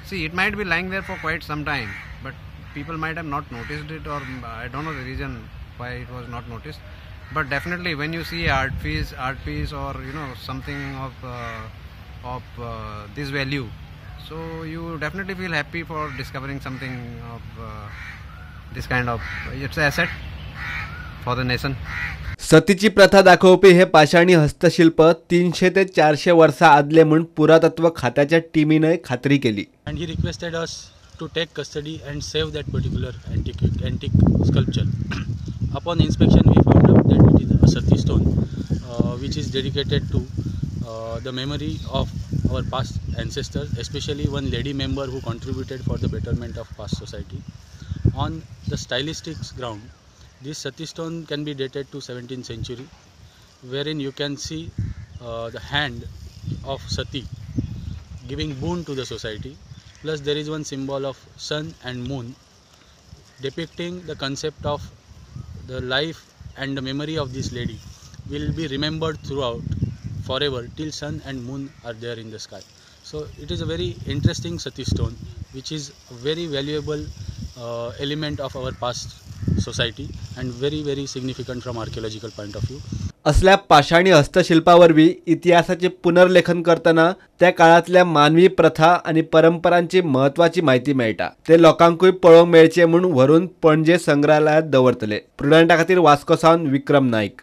See, it might be lying there for quite some time, but people might have not noticed it, or I don't know the reason why it was not noticed. But definitely, when you see art piece, or something of this value, so you definitely feel happy for discovering something of this kind of, it's an asset for the nation. सतीची प्रथा दाखवपी हे पाषाणी हस्तशिल्प 300 ते 400 वर्षा आदले म्हणून पुरातत्व खात्याच्या टीमीने खात्री केली. And he requested us to take custody and save that particular antique sculpture. Upon inspection, we found out that it is a Sati stone, which is dedicated to the memory of our past ancestors, especially one lady member who contributed for the betterment of past society. On the stylistic ground, this Sati stone can be dated to 17th century, wherein you can see the hand of Sati giving boon to the society. Plus there is one symbol of sun and moon depicting the concept of the life and the memory of this lady will be remembered throughout forever till sun and moon are there in the sky. So it is a very interesting Sati stone, which is a very valuable element of our past society and very very significant from archaeological point of view. असल्या पाषाणी हस्तशिल्पावर B इतिहासाचे पुनर्लेखन करताना त्या काळातल्या मानवी प्रथा आणि परंपरांची महत्त्वाची माहिती मेळटा. ते लोकांकूय पळोवंक मेळचे म्हणून व्हरून पणजे संग्रहालयात दवरतले. प्रुडंटा खातीर वास्को सावन विक्रम नाईक.